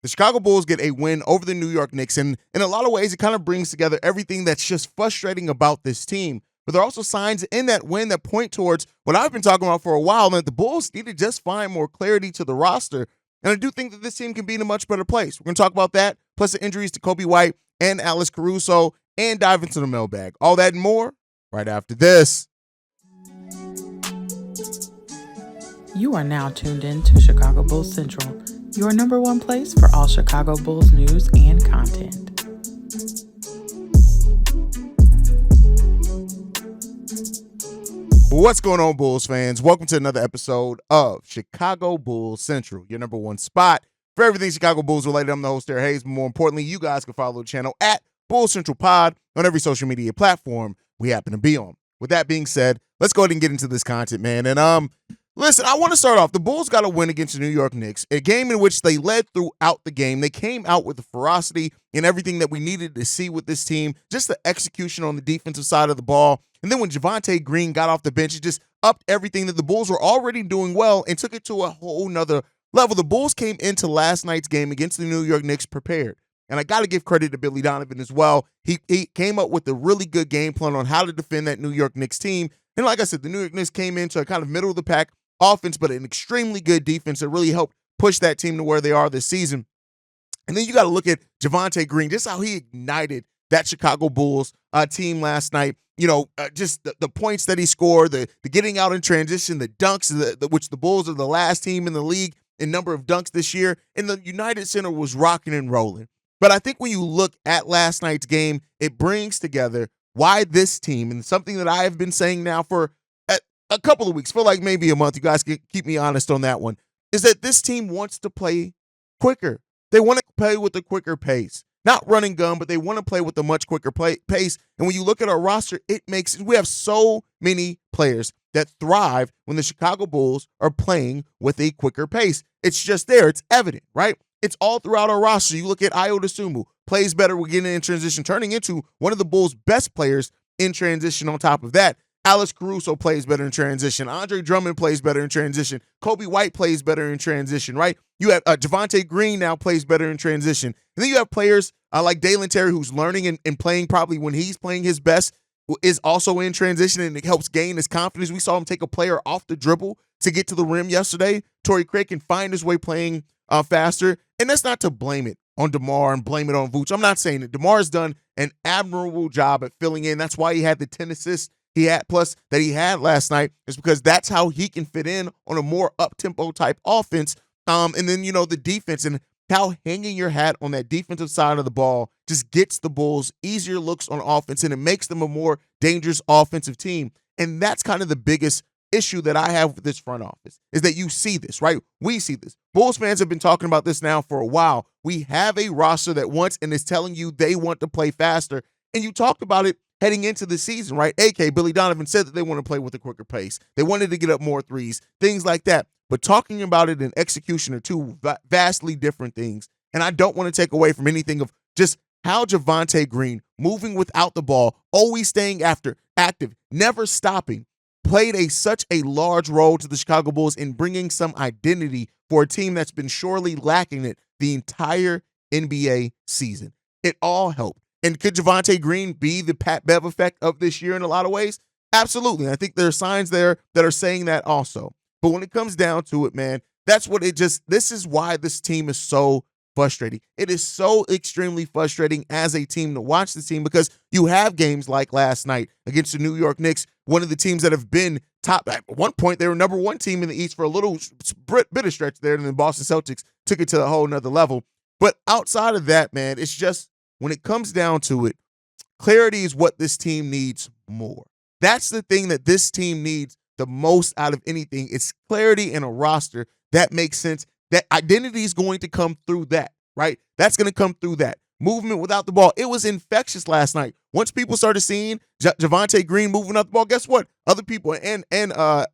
The Chicago Bulls get a win over the New York Knicks, and in a lot of ways, it kind of brings together everything that's just frustrating about this team. But there are also signs in that win that point towards what I've been talking about for a while, that the Bulls need to just find more clarity to the roster. And I do think that this team can be in a much better place. We're going to talk about that, plus the injuries to Kobe White and Alex Caruso, and dive into the mailbag. All that and more right after this. You are now tuned in to Chicago Bulls Central, your number one place for all Chicago Bulls news and content. What's going on, Bulls fans? Welcome to another episode of Chicago Bulls Central, your number one spot for everything Chicago Bulls related. I'm the host, Derek Hayes, but more importantly, you guys can follow the channel at Bulls Central Pod on every social media platform we happen to be on. With that being said, let's go ahead and get into this content, man. And listen, I want to start off. The Bulls got a win against the New York Knicks, a game in which they led throughout the game. They came out with the ferocity and everything that we needed to see with this team, just the execution on the defensive side of the ball. And then when Javonte Green got off the bench, it just upped everything that the Bulls were already doing well and took it to a whole nother level. The Bulls came into last night's game against the New York Knicks prepared. And I got to give credit to Billy Donovan as well. He came up with a really good game plan on how to defend that New York Knicks team. And like I said, the New York Knicks came into a kind of middle of the pack offense, but an extremely good defense that really helped push that team to where they are this season. And then you got to look at Javonte Green, just how he ignited that Chicago Bulls team last night. You know, just the points that he scored, the getting out in transition, the dunks, which the Bulls are the last team in the league in number of dunks this year. And the United Center was rocking and rolling. But I think when you look at last night's game, it brings together why this team, and something that I have been saying now for a couple of weeks, feel like maybe a month, you guys can keep me honest on that one, is that this team wants to play quicker. They want to play with a quicker pace. Not run and gun, but they want to play with a much quicker pace. And when you look at our roster, we have so many players that thrive when the Chicago Bulls are playing with a quicker pace. It's just there. It's evident, right? It's all throughout our roster. You look at Ayo Dosunmu, plays better with getting in transition, turning into one of the Bulls' best players in transition on top of that. Alex Caruso plays better in transition. Andre Drummond plays better in transition. Kobe White plays better in transition, right? You have Javonte Green now plays better in transition. And then you have players like Dalen Terry, who's learning and playing probably when he's playing his best, is also in transition, and it helps gain his confidence. We saw him take a player off the dribble to get to the rim yesterday. Torrey Craig can find his way playing faster. And that's not to blame it on DeMar and blame it on Vooch. I'm not saying it. DeMar has done an admirable job at filling in. That's why he had the 10 assists he had last night, is because that's how he can fit in on a more up-tempo type offense. And then, the defense and how hanging your hat on that defensive side of the ball just gets the Bulls easier looks on offense, and it makes them a more dangerous offensive team. And that's kind of the biggest issue that I have with this front office, is that you see this, right? We see this. Bulls fans have been talking about this now for a while. We have a roster that wants and is telling you they want to play faster. And you talked about it heading into the season, right? AK, Billy Donovan said that they want to play with a quicker pace. They wanted to get up more threes, things like that. But talking about it in execution are two vastly different things. And I don't want to take away from anything of just how Javonte Green, moving without the ball, always staying active, never stopping, played such a large role to the Chicago Bulls in bringing some identity for a team that's been sorely lacking it the entire NBA season. It all helped. And could Javonte Green be the Pat Bev effect of this year in a lot of ways? Absolutely. I think there are signs there that are saying that also. But when it comes down to it, man, this is why this team is so frustrating. It is so extremely frustrating as a team to watch this team, because you have games like last night against the New York Knicks, one of the teams that have been top. At one point, they were number one team in the East for a little bit of stretch there, and then Boston Celtics took it to a whole nother level. But outside of that, man, it's just, when it comes down to it, clarity is what this team needs more. That's the thing that this team needs the most out of anything. It's clarity in a roster that makes sense. That identity is going to come through that, right? That's going to come through that. Movement without the ball. It was infectious last night. Once people started seeing Javonte Green moving without the ball, guess what? Other people and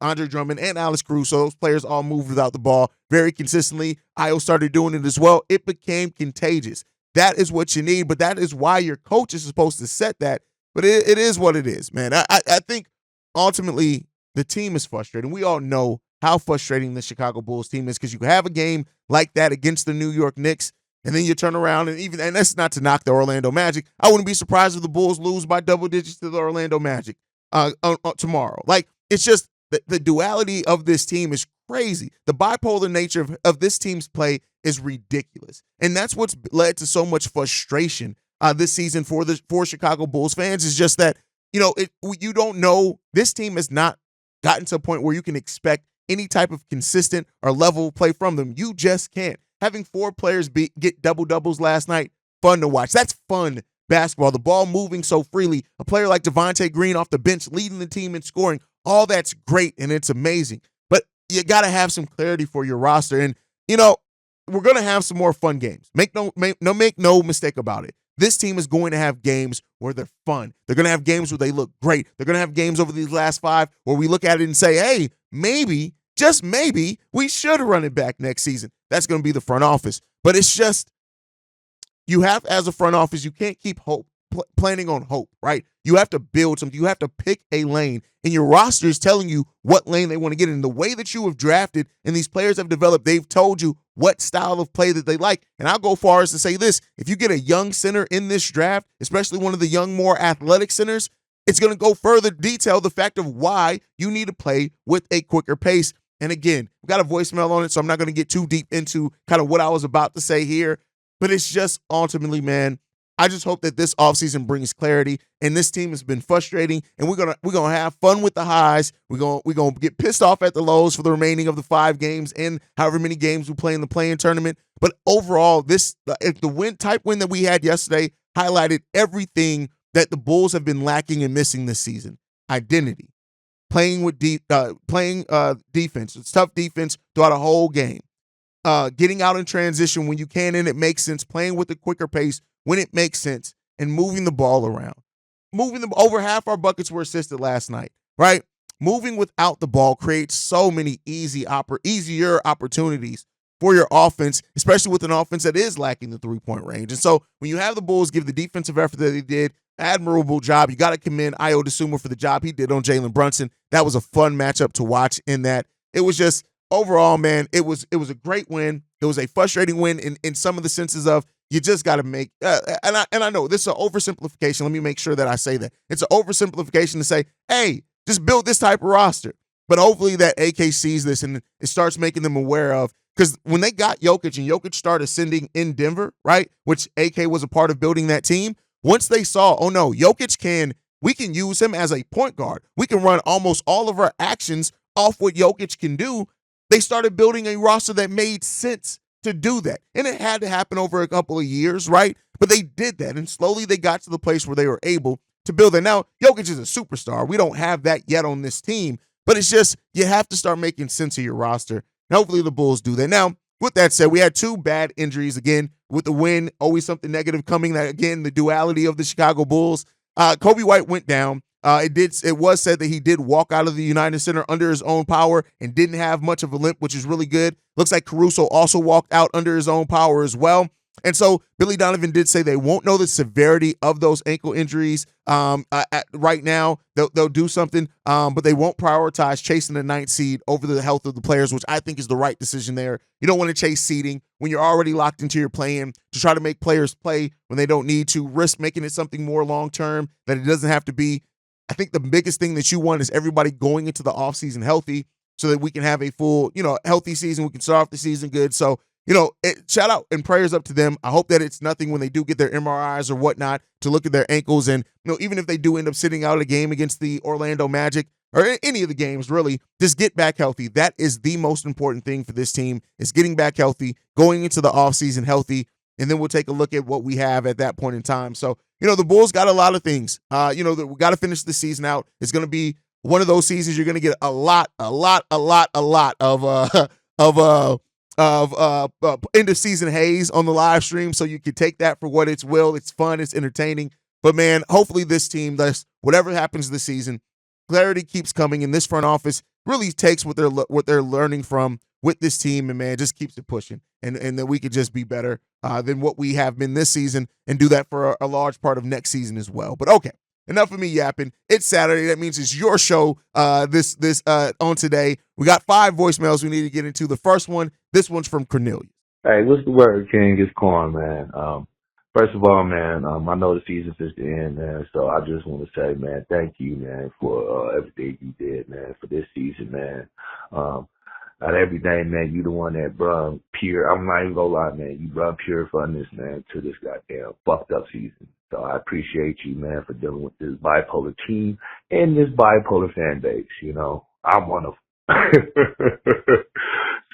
Andre Drummond and Alex Caruso, those players all moved without the ball very consistently. Ayo started doing it as well. It became contagious. That is what you need, but that is why your coach is supposed to set that. But it is what it is, man. I think ultimately the team is frustrated. We all know how frustrating the Chicago Bulls team is, because you have a game like that against the New York Knicks, And then you turn around and that's not to knock the Orlando Magic. I wouldn't be surprised if the Bulls lose by double digits to the Orlando Magic tomorrow. Like, it's just the duality of this team is crazy. The bipolar nature of this team's play is ridiculous. And that's what's led to so much frustration this season for Chicago Bulls fans, is just that, you don't know. This team has not gotten to a point where you can expect any type of consistent or level play from them. You just can't. Having 4 players get double-doubles last night, fun to watch. That's fun basketball. The ball moving so freely. A player like Devontae Green off the bench leading the team in scoring. All that's great, and it's amazing. But you got to have some clarity for your roster. And, we're going to have some more fun games. Make no mistake about it. This team is going to have games where they're fun. They're going to have games where they look great. They're going to have games over these last 5 where we look at it and say, hey, maybe, just maybe, we should run it back next season. That's going to be the front office. But it's just, you have, as a front office, you can't keep planning on hope, right? You have to build something. You have to pick a lane, and your roster is telling you what lane they want to get in. The way that you have drafted and these players have developed, they've told you what style of play that they like. And I'll go far as to say this: if you get a young center in this draft, especially one of the young, more athletic centers, it's going to go further detail the fact of why you need to play with a quicker pace. And again, we got a voicemail on it, so I'm not going to get too deep into kind of what I was about to say here. But it's just ultimately, man, I just hope that this offseason brings clarity. And this team has been frustrating, and we're gonna have fun with the highs. We're gonna get pissed off at the lows for the remaining of the 5 games and however many games we play in the play-in tournament. But overall, if the type win that we had yesterday highlighted everything that the Bulls have been lacking and missing this season: identity, playing defense. It's tough defense throughout a whole game. Getting out in transition when you can and it makes sense, playing with a quicker pace when it makes sense, and moving the ball around. Over half our buckets were assisted last night, right? Moving without the ball creates so many easier opportunities for your offense, especially with an offense that is lacking the 3-point range. And so when you have the Bulls give the defensive effort that they did, admirable job. You got to commend Ayo Dosunmu for the job he did on Jalen Brunson. That was a fun matchup to watch in that. It was just, overall, man, it was a great win. It was a frustrating win in some of the senses of, you just got to make, and I know this is an oversimplification. Let me make sure that I say that. It's an oversimplification to say, hey, just build this type of roster. But hopefully that AK sees this and it starts making them aware of, because when they got Jokic and Jokic started ascending in Denver, right, which AK was a part of building that team, once they saw, oh no, we can use him as a point guard. We can run almost all of our actions off what Jokic can do. They started building a roster that made sense to do that. And it had to happen over a couple of years, right? But they did that, and slowly they got to the place where they were able to build that. Now, Jokic is a superstar. We don't have that yet on this team, but it's just, you have to start making sense of your roster, and hopefully the Bulls do that. Now, with that said, we had 2 bad injuries. Again, with the win, always something negative coming. That, again, the duality of the Chicago Bulls. Kobe White went down. It was said that he did walk out of the United Center under his own power and didn't have much of a limp, which is really good. Looks like Caruso also walked out under his own power as well. And so Billy Donovan did say they won't know the severity of those ankle injuries right now. They'll do something, but they won't prioritize chasing the 9th seed over the health of the players, which I think is the right decision there. You don't want to chase seeding when you're already locked into your play-in to try to make players play when they don't need to, risk making it something more long-term that it doesn't have to be. I think the biggest thing that you want is everybody going into the offseason healthy so that we can have a full, healthy season. We can start off the season good. So, shout out and prayers up to them. I hope that it's nothing when they do get their MRIs or whatnot to look at their ankles. And, even if they do end up sitting out a game against the Orlando Magic or any of the games, really, just get back healthy. That is the most important thing for this team, is getting back healthy, going into the offseason healthy. And then we'll take a look at what we have at that point in time. So, the Bulls got a lot of things. We got to finish the season out. It's going to be one of those seasons you're going to get a lot of end of season haze on the live stream. So you can take that for what it's will. It's fun. It's entertaining. But man, hopefully this team does whatever happens this season. Clarity keeps coming, and this front office really takes what they're learning from with this team, and man, just keeps it pushing, and that we could just be better than what we have been this season, and do that for a large part of next season as well. But okay, enough of me yapping. It's Saturday. That means it's your show on today. We got 5 voicemails we need to get into. The first one, this one's from Cornelius. Hey, what's the word, King? It's Corn, man. First of all, man, I know the season's at the end, man, so I just want to say, man, thank you, man, for everything you did, man, for this season, man. Out of everything, man, you the one that brought pure, I'm not even gonna lie, man, you brought pure funness, man, to this goddamn fucked up season. So I appreciate you, man, for dealing with this bipolar team and this bipolar fan base, you know. I'm one of them.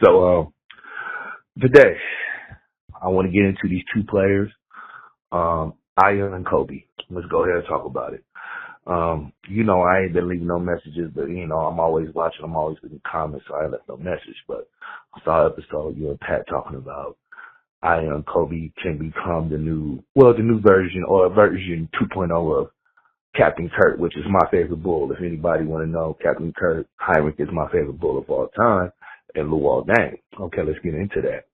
So, today, I want to get into these two players, Ion and Kobe. Let's go ahead and talk about it. You know, I ain't been leaving no messages, but, you know, I'm always watching, I'm always leaving comments, so I left no message. But I saw an episode, you and Pat talking about Ion Kobe can become the new version or version 2.0 of Captain Kirk, which is my favorite bull. If anybody want to know, Captain Kirk Heinrich is my favorite bull of all time, and Luol Deng. Okay, let's get into that.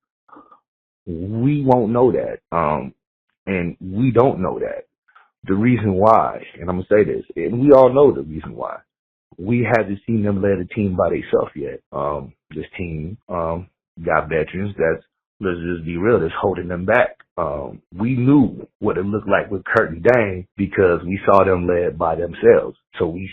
We won't know that, and we don't know that. The reason why, and I'm going to say this, and we all know the reason why. We haven't seen them lead a team by themselves yet. This team got veterans that's, let's just be real, that's holding them back. We knew what it looked like with Kurt and Dane because we saw them led by themselves. So we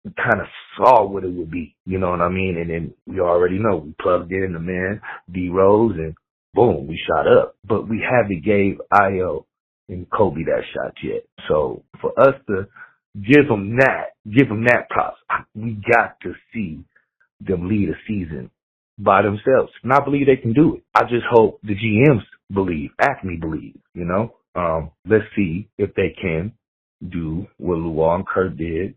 kind of saw what it would be, you know what I mean? And then we already know, we plugged in the man, D-Rose, and boom, we shot up. But we haven't gave Io and Kobe that shot yet. So for us to give them that props, we got to see them lead a season by themselves. And I believe they can do it. I just hope the GMs believe, Acme believes, you know. Let's see if they can do what Luol and Kurt did,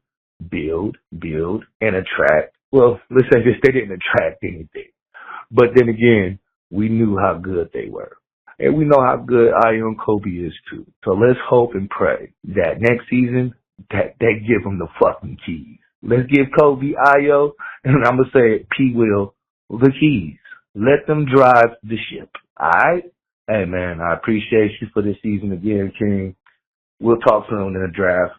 build, and attract. Well, let's say this, they didn't attract anything. But then again, we knew how good they were. And we know how good Io and Kobe is too. So let's hope and pray that next season that they give them the fucking keys. Let's give Kobe, Io, and I'm going to say it, P. Will, the keys. Let them drive the ship. All right? Hey, man, I appreciate you for this season again, King. We'll talk soon in the draft.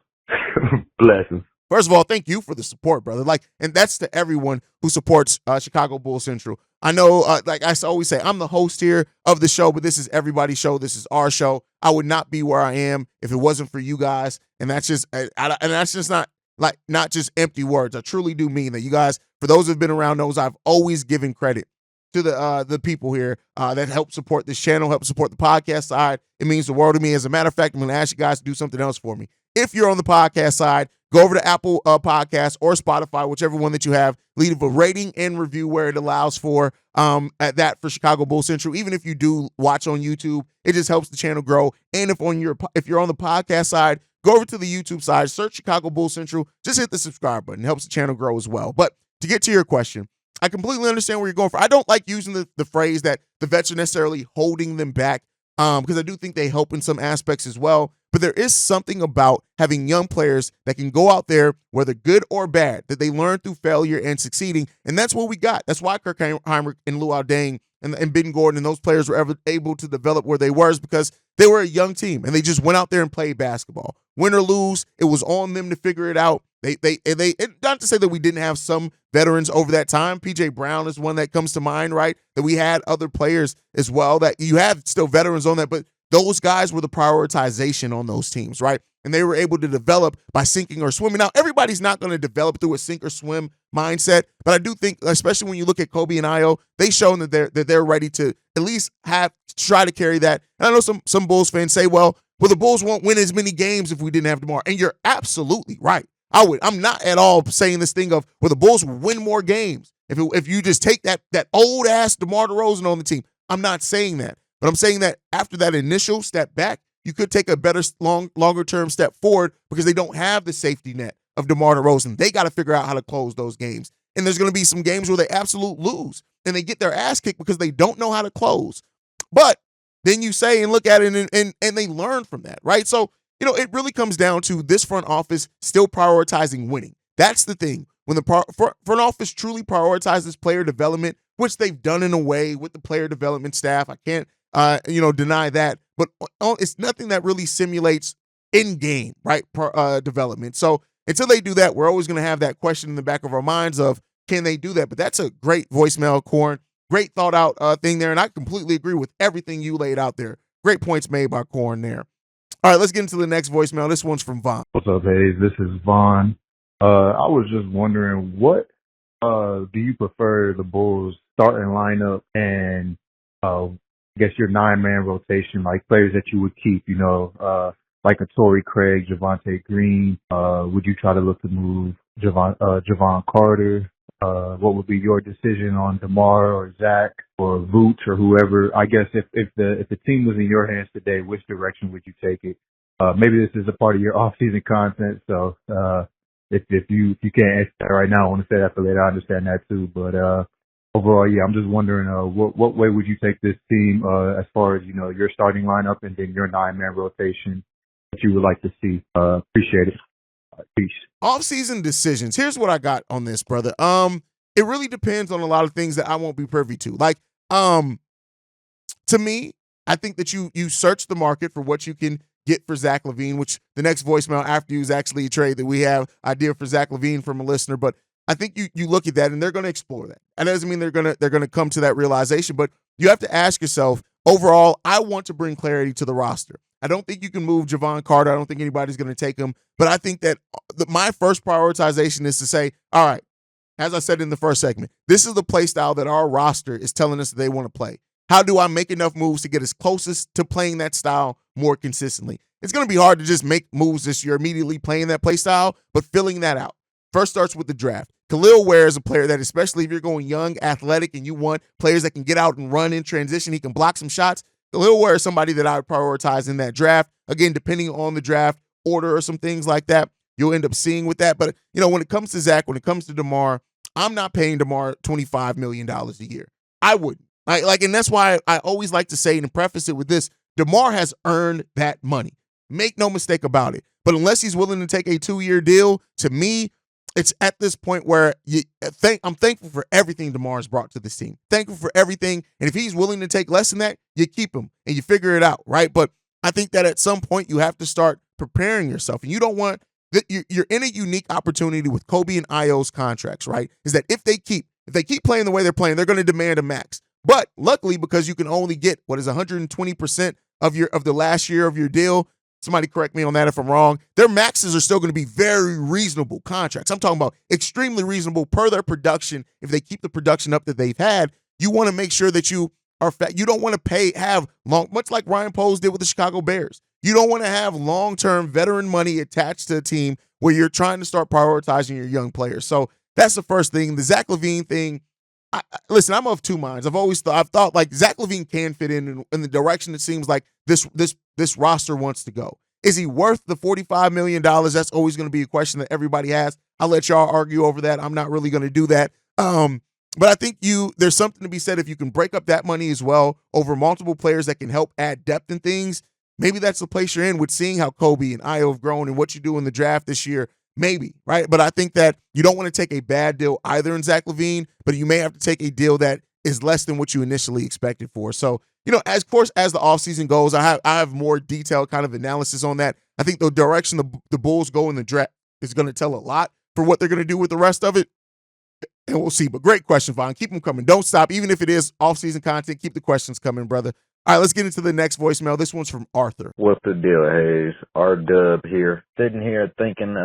Blessings. First of all, thank you for the support, brother. And that's to everyone who supports Chicago Bulls Central. I know, like I always say, I'm the host here of the show, but this is everybody's show. This is our show. I would not be where I am if it wasn't for you guys, and that's just, not just empty words. I truly do mean that. You guys, for those who've been around, knows I've always given credit to the people here that help support this channel, help support the podcast side. It means the world to me. As a matter of fact, I'm going to ask you guys to do something else for me. If you're on the podcast side, go over to Apple Podcasts or Spotify, whichever one that you have. Leave a rating and review where it allows for that for Chicago Bulls Central. Even if you do watch on YouTube, it just helps the channel grow. And if you're on the podcast side, go over to the YouTube side, search Chicago Bulls Central. Just hit the subscribe button. It helps the channel grow as well. But to get to your question, I completely understand where you're going for. I don't like using the phrase that the vets are necessarily holding them back because I do think they help in some aspects as well. But there is something about having young players that can go out there, whether good or bad, that they learn through failure and succeeding. And that's what we got. That's why Kirk Heinrich and Luol Deng and Ben Gordon and those players were ever able to develop where they were, is because they were a young team and they just went out there and played basketball. Win or lose, it was on them to figure it out. They not to say that we didn't have some veterans over that time. PJ Brown is one that comes to mind, right? That we had other players as well that you have still veterans on that, but those guys were the prioritization on those teams, right? And they were able to develop by sinking or swimming. Now, everybody's not going to develop through a sink or swim mindset, but I do think, especially when you look at Kobe and Io, they've shown that they're ready to at least try to carry that. And I know some Bulls fans say, well, the Bulls won't win as many games if we didn't have DeMar. And you're absolutely right. I'm not at all saying this thing of, well, the Bulls will win more games if you just take that old ass DeMar DeRozan on the team. I'm not saying that. But I'm saying that after that initial step back, you could take a better longer term step forward because they don't have the safety net of DeMar DeRozan. They got to figure out how to close those games. And there's going to be some games where they absolutely lose and they get their ass kicked because they don't know how to close. But then you say and look at it and they learn from that, right? So, it really comes down to this front office still prioritizing winning. That's the thing. When the front office truly prioritizes player development, which they've done in a way with the player development staff, I can't deny that, but it's nothing that really simulates in-game, right, development. So until they do that, we're always going to have that question in the back of our minds of, can they do that? But that's a great voicemail, Corn. great thought out thing there, and I completely agree with everything you laid out there. Great points made by Corn there. All right, let's get into the next voicemail. This one's from Vaughn. What's up, Hayes? This is Vaughn. I was just wondering, what do you prefer the Bulls starting lineup and I guess your 9-man rotation, like players that you would keep, like a Torrey Craig, Javonte Green? Would you try to look to move Javon Carter? What would be your decision on DeMar or Zach or Vooch or whoever? I guess if the team was in your hands today, which direction would you take it? Maybe this is a part of your off-season content, so if you can't answer that right now, I want to say that for later. I understand that too, but overall, yeah, I'm just wondering what way would you take this team as far as your starting lineup and then your 9-man rotation that you would like to see. Appreciate it. Peace. Off-season decisions. Here's what I got on this, brother. It really depends on a lot of things that I won't be privy to. Like, to me, I think that you search the market for what you can get for Zach LaVine, which the next voicemail after you is actually a trade that we have idea for Zach LaVine from a listener. But I think you look at that and they're going to explore that. And that doesn't mean they're gonna come to that realization, but you have to ask yourself, overall, I want to bring clarity to the roster. I don't think you can move Javon Carter. I don't think anybody's going to take him. But I think that my first prioritization is to say, all right, as I said in the first segment, this is the play style that our roster is telling us that they want to play. How do I make enough moves to get as closest to playing that style more consistently? It's going to be hard to just make moves this year immediately playing that play style, but filling that out. First starts with the draft. Khalil Ware is a player that, especially if you're going young, athletic, and you want players that can get out and run in transition, he can block some shots. Khalil Ware is somebody that I would prioritize in that draft. Again, depending on the draft order or some things like that, you'll end up seeing with that. But, when it comes to Zach, when it comes to DeMar, I'm not paying DeMar $25 million a year. I wouldn't. And that's why I always like to say and preface it with this, DeMar has earned that money. Make no mistake about it. But unless he's willing to take a 2-year deal, to me, it's at this point where I'm thankful for everything DeMar's brought to this team. Thankful for everything. And if he's willing to take less than that, you keep him and you figure it out, right? But I think that at some point you have to start preparing yourself. And you don't want – you're in a unique opportunity with Kobe and Io's contracts, right? Is that if they keep playing the way they're playing, they're going to demand a max. But luckily, because you can only get, 120% of the last year of your deal – somebody correct me on that if I'm wrong, their maxes are still going to be very reasonable contracts. I'm talking about extremely reasonable per their production. If they keep the production up that they've had, you want to make sure that you are you don't want to have long, much like Ryan Poles did with the Chicago Bears. You don't want to have long-term veteran money attached to a team where you're trying to start prioritizing your young players. So that's the first thing. The Zach LaVine thing, listen, I'm of two minds. I've thought like Zach LaVine can fit in the direction it seems like this roster wants to go. Is he worth the $45 million? That's always going to be a question that everybody has. I'll let y'all argue over that. I'm not really going to do that. But I think there's something to be said if you can break up that money as well over multiple players that can help add depth and things. Maybe that's the place you're in with seeing how Kobe and Io have grown and what you do in the draft this year. Maybe, right? But I think that you don't want to take a bad deal either in Zach LaVine, but you may have to take a deal that is less than what you initially expected for. So, as the offseason goes, I have more detailed kind of analysis on that. I think the direction the Bulls go in the draft is going to tell a lot for what they're going to do with the rest of it. And we'll see. But great question, Vaughn. Keep them coming. Don't stop. Even if it is offseason content, keep the questions coming, brother. All right, let's get into the next voicemail. This one's from Arthur. What's the deal, Hayes? R-Dub here. Sitting here thinking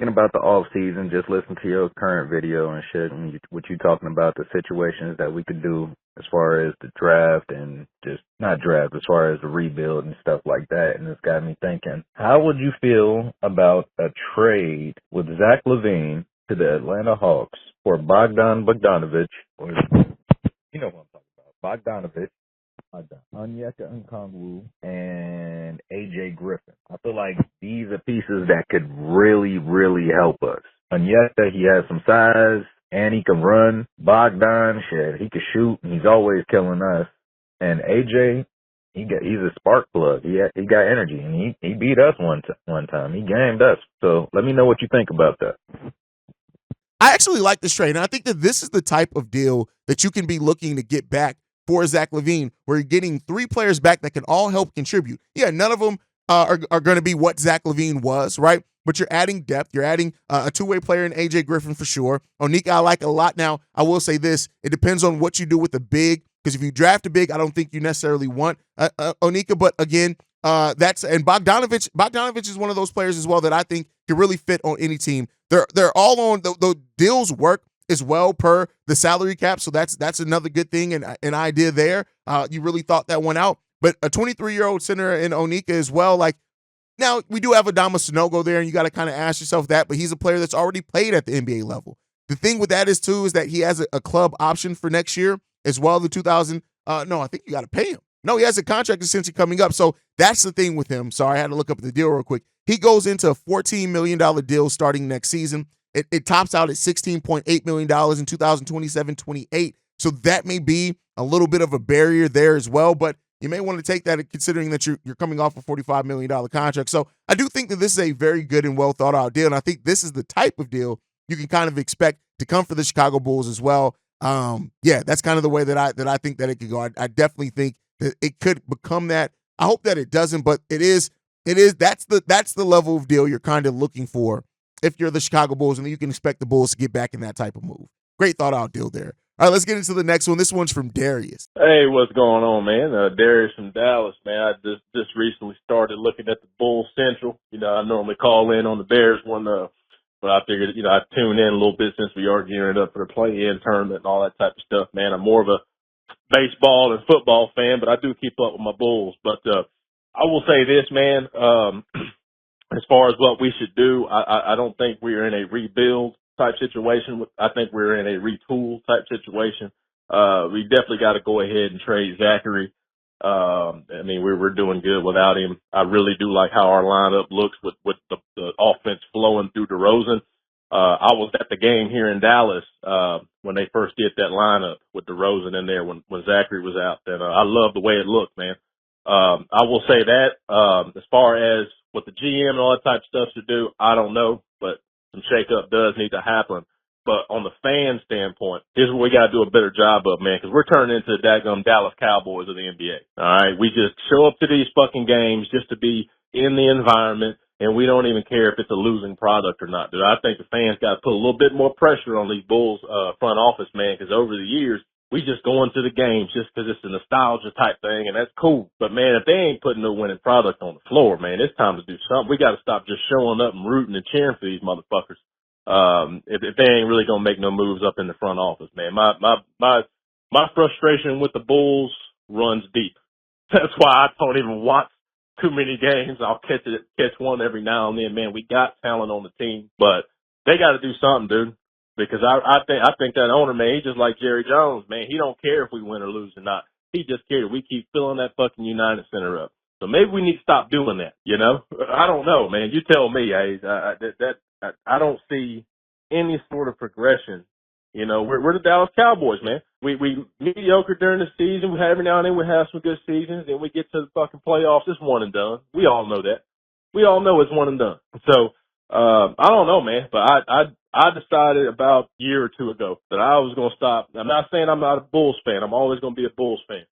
about the off season, just listen to your current video and shit, and what you talking about, the situations that we could do as far as the draft and just not draft, as far as the rebuild and stuff like that. And it's got me thinking, how would you feel about a trade with Zach LaVine to the Atlanta Hawks for Bogdanovich, or you know what I'm talking about, Bogdanovich, Onyeka Nkongwu, and AJ Griffin? I feel like these are pieces that could really, really help us. Onyeka, he has some size, and he can run. Bogdan, shit, he can shoot, and he's always killing us. And AJ, he's a spark plug. He got energy, and he beat us one time. He gamed us. So let me know what you think about that. I actually like this trade, and I think that this is the type of deal that you can be looking to get back for Zach LaVine, where you're getting 3 players back that can all help contribute. Yeah, none of them are going to be what Zach LaVine was, right? But you're adding depth. You're adding a two-way player in A.J. Griffin for sure. Onika, I like a lot. Now, I will say this. It depends on what you do with the big, because if you draft a big, I don't think you necessarily want Onika. But again, and Bogdanovich. Bogdanovich is one of those players as well that I think can really fit on any team. They're all on the deals work as well per the salary cap. So that's another good thing and an idea there. You really thought that one out. But a 23-year-old center in Onika as well, like, now, we do have Adama Sanogo there, and you got to kind of ask yourself that, but he's a player that's already played at the NBA level. The thing with that is, too, is that he has a club option for next year as well, the 2000. No, I think you got to pay him. No, he has a contract essentially coming up, so that's the thing with him. Sorry, I had to look up the deal real quick. He goes into a $14 million deal starting next season. It tops out at $16.8 million in 2027-28, so that may be a little bit of a barrier there as well, but you may want to take that considering that you're coming off a $45 million contract. So I do think that this is a very good and well thought out deal. And I think this is the type of deal you can kind of expect to come for the Chicago Bulls as well. Yeah, that's kind of the way that I think that it could go. I definitely think that it could become that. I hope that it doesn't, but it is that's the level of deal you're kind of looking for if you're the Chicago Bulls, and you can expect the Bulls to get back in that type of move. Great thought out deal there. All right, let's get into the next one. This one's from Darius. Hey, what's going on, man? Darius from Dallas, man. I just recently started looking at the Bulls Central. You know, I normally call in on the Bears one, but I figured, you know, I'd tune in a little bit since we are gearing up for the play-in tournament and all that type of stuff, man. I'm more of a baseball and football fan, but I do keep up with my Bulls. But I will say this, man, as far as what we should do, I don't think we're in a rebuild type situation. I think we're in a retool type situation. We definitely got to go ahead and trade Zachary. I mean, we're doing good without him. I really do like how our lineup looks with the offense flowing through DeRozan. I was at the game here in Dallas when they first did that lineup with DeRozan in there when Zachary was out. And I love the way it looked, man. I will say that as far as what the GM and all that type of stuff should do, I don't know, but some shakeup does need to happen. But on the fan standpoint, here's what we got to do a better job of, man, because we're turning into the daggum Dallas Cowboys of the NBA. All right, we just show up to these fucking games just to be in the environment, and we don't even care if it's a losing product or not, dude. I think the fans got to put a little bit more pressure on these Bulls front office, man, because over the years, we just go into the games just because it's a nostalgia type thing, and that's cool. But, man, if they ain't putting no winning product on the floor, man, it's time to do something. We got to stop just showing up and rooting and cheering for these motherfuckers. If they ain't really gonna make no moves up in the front office, man. My frustration with the Bulls runs deep. That's why I don't even watch too many games. I'll catch one every now and then, man. We got talent on the team, but they got to do something, dude. Because I think that owner, man, he's just like Jerry Jones, man. He don't care if we win or lose or not. He just cares. We keep filling that fucking United Center up. So maybe we need to stop doing that, you know? I don't know, man. You tell me. I don't see any sort of progression. You know, we're the Dallas Cowboys, man. We mediocre during the season. Every now and then we have some good seasons. Then we get to the fucking playoffs. It's one and done. We all know that. We all know it's one and done. So, I don't know, man. But I decided about a year or two ago that I was going to stop. I'm not saying I'm not a Bulls fan. I'm always going to be a Bulls fan.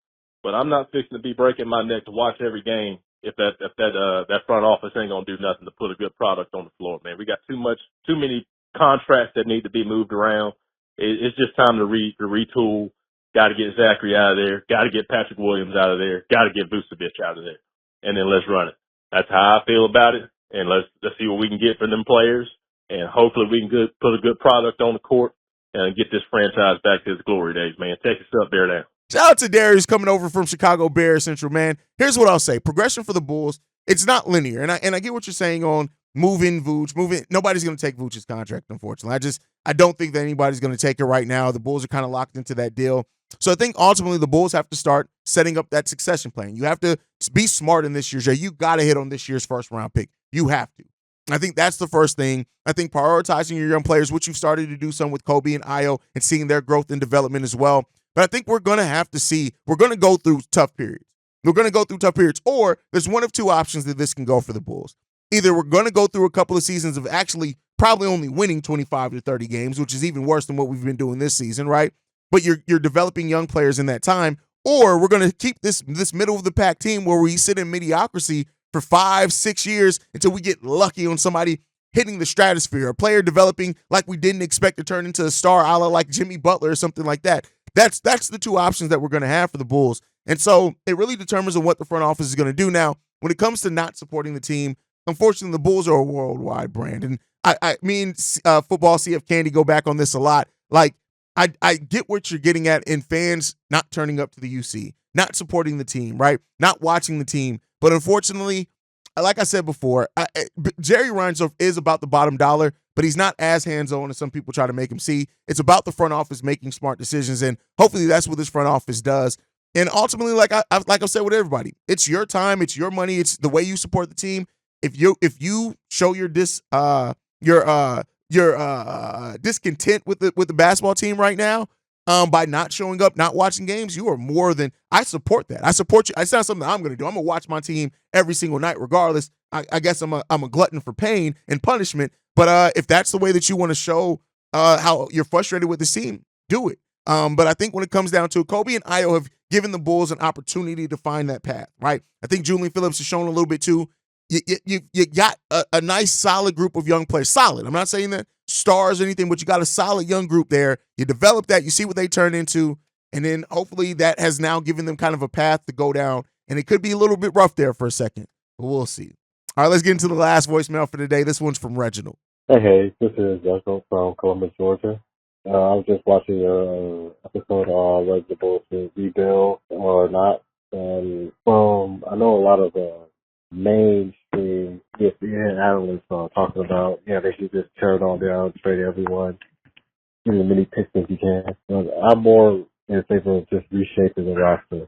But I'm not fixing to be breaking my neck to watch every game if that front office ain't gonna do nothing to put a good product on the floor, man. We got too many contracts that need to be moved around. It's just time to retool. Got to get Zachary out of there. Got to get Patrick Williams out of there. Got to get Vucevic out of there, and then let's run it. That's how I feel about it. And let's see what we can get from them players, and hopefully we can put a good product on the court and get this franchise back to its glory days, man. Take us up there now. Shout out to Darius coming over from Chicago Bears Central, man. Here's what I'll say. Progression for the Bulls, it's not linear. And I get what you're saying on moving Vooch. Nobody's going to take Vooch's contract, unfortunately. I don't think that anybody's going to take it right now. The Bulls are kind of locked into that deal. So I think ultimately the Bulls have to start setting up that succession plan. You have to be smart in this year's year. You got to hit on this year's first-round pick. You have to. I think that's the first thing. I think prioritizing your young players, which you've started to do some with Kobe and Ayo, and seeing their growth and development as well. But I think we're going to go through tough periods. We're going to go through tough periods. Or there's one of two options that this can go for the Bulls. Either we're going to go through a couple of seasons of actually probably only winning 25 to 30 games, which is even worse than what we've been doing this season, right? But you're developing young players in that time. Or we're going to keep this middle of the pack team where we sit in mediocrity for 5-6 years until we get lucky on somebody hitting the stratosphere, a player developing like we didn't expect to turn into a star, a la like Jimmy Butler or something like that. That's the two options that we're going to have for the Bulls. And so it really determines on what the front office is going to do. Now, when it comes to not supporting the team, unfortunately, the Bulls are a worldwide brand. And me and football CF Candy go back on this a lot. Like, I get what you're getting at in fans not turning up to the UC, not supporting the team, right? Not watching the team. But unfortunately, like I said before, Jerry Reinsdorf is about the bottom dollar, but he's not as hands-on as some people try to make him see. It's about the front office making smart decisions, and hopefully that's what this front office does. And ultimately, like I've said with everybody, it's your time, it's your money, it's the way you support the team. If you show your discontent with the basketball team right now, by not showing up, not watching games, you are more than, I support that. I support you. It's not something I'm going to do. I'm going to watch my team every single night, regardless. I guess I'm a glutton for pain and punishment. But if that's the way that you want to show how you're frustrated with the team, do it. But I think when it comes down to it, Kobe and Io have given the Bulls an opportunity to find that path, right? I think Julian Phillips has shown a little bit too. You got a nice, solid group of young players. Solid. I'm not saying that stars or anything, but you got a solid young group there. You develop that. You see what they turn into. And then hopefully that has now given them kind of a path to go down. And it could be a little bit rough there for a second, but we'll see. All right, let's get into the last voicemail for today. This one's from Reginald. Hey, this is Reginald from Columbus, Georgia. I was just watching your episode on whether the Bulls should rebuild or not. And I know a lot of mainstream ESPN analysts are talking about, they should just tear it all down, trade everyone, get as many picks as you can. But I'm more in favor of just reshaping the roster.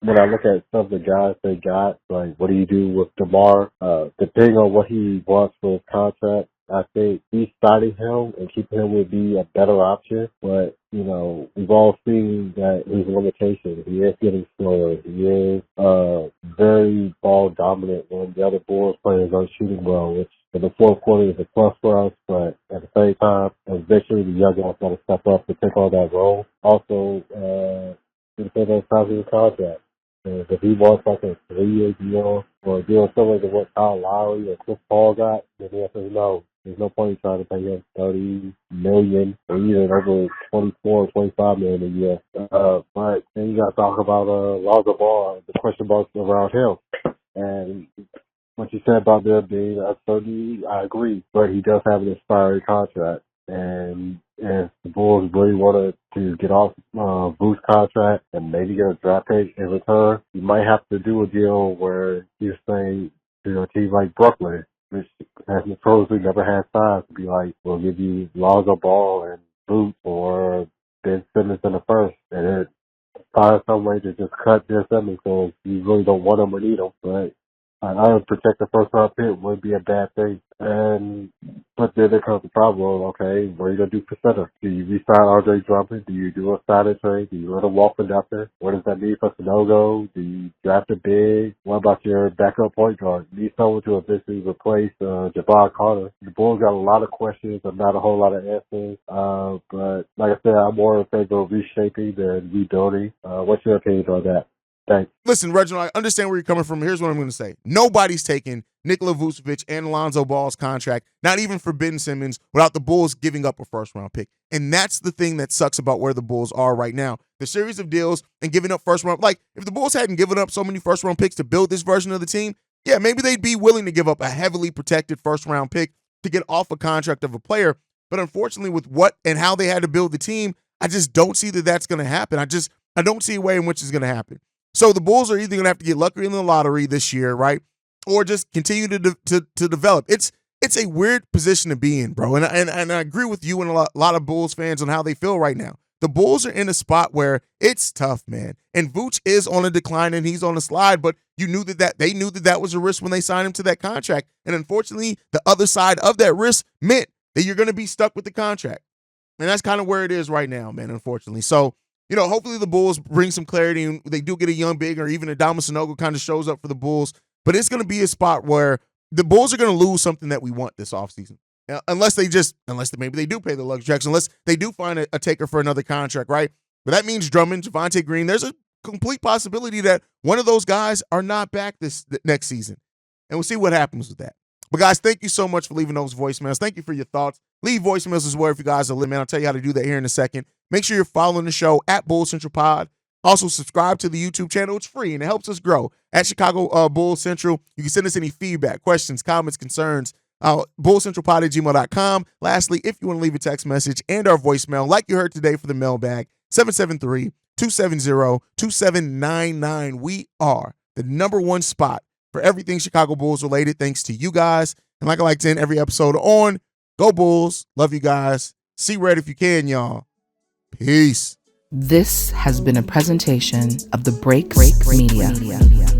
When I look at some of the guys they got, like what do you do with DeMar? Depending on what he wants for his contract, I think re-signing him and keeping him would be a better option. But, we've all seen that his limitations. He is getting slower. He is very ball dominant when the other Bulls players aren't shooting well, which in the fourth quarter is a plus for us. But at the same time, eventually the young guys got to step up to take on that role. Also, depending on the size of his contract. If he wants like a 3-year deal or a deal similar to what Kyle Lowry or Chris Paul got, then the answer is no. There's no point in trying to pay him $30 million or even over $24 or $25 million a year. But then you got to talk about Lonzo Ball, the question marks around him. And what you said about there being uncertainty, I agree. But he does have an expiring contract. And if the Bulls really wanted to get off Vuce's contract and maybe get a draft pick in return, you might have to do a deal where you're saying to a team like Brooklyn, which has notoriously never had size, to be like, we'll give you Lonzo Ball and Vooch or Ben Simmons in the first. And then find some way to just cut Ben Simmons because you really don't want him or need him. But I would protect the first round pick would be a bad thing. But then there comes the problem, okay, what are you going to do for center? Do you re-sign Andre Drummond? Do you do a sign and trade? Do you let him walk for nothing? What does that mean for Sanogo? Do you draft a big? What about your backup point guard? You need someone to eventually replace Jabbar Carter. The Bulls got a lot of questions and not a whole lot of answers. But like I said, I'm more in favor of reshaping than rebuilding. What's your opinion on that? Thanks. Listen, Reginald, I understand where you're coming from. Here's what I'm going to say. Nobody's taking Nikola Vucevic and Lonzo Ball's contract, not even for Ben Simmons, without the Bulls giving up a first-round pick. And that's the thing that sucks about where the Bulls are right now. The series of deals and giving up first-round, like if the Bulls hadn't given up so many first-round picks to build this version of the team, yeah, maybe they'd be willing to give up a heavily protected first-round pick to get off a contract of a player. But unfortunately, with what and how they had to build the team, I just don't see that that's going to happen. I don't see a way in which it's going to happen. So the Bulls are either going to have to get lucky in the lottery this year, right, or just continue to develop. It's a weird position to be in, bro. And I agree with you and a lot of Bulls fans on how they feel right now. The Bulls are in a spot where it's tough, man. And Vooch is on a decline and he's on a slide, but they knew that was a risk when they signed him to that contract. And unfortunately, the other side of that risk meant that you're going to be stuck with the contract. And that's kind of where it is right now, man, unfortunately. So, hopefully the Bulls bring some clarity and they do get a young big or even a Adama Sanogo kind of shows up for the Bulls. But it's going to be a spot where the Bulls are going to lose something that we want this offseason. Unless maybe they do pay the luxury tax, unless they do find a taker for another contract, right? But that means Drummond, Javonte Green, there's a complete possibility that one of those guys are not back this next season. And we'll see what happens with that. But guys, thank you so much for leaving those voicemails. Thank you for your thoughts. Leave voicemails as well if you guys are listening. Man, I'll tell you how to do that here in a second. Make sure you're following the show at Bull Central Pod. Also, subscribe to the YouTube channel. It's free, and it helps us grow. At Chicago Bulls Central, you can send us any feedback, questions, comments, concerns, bullcentralpod@gmail.com. Lastly, if you want to leave a text message and our voicemail, like you heard today for the mailbag, 773-270-2799. We are the number one spot for everything Chicago Bulls related, thanks to you guys. And like I like to end every episode on, go Bulls. Love you guys. See red if you can, y'all. Peace. This has been a presentation of the Break Media.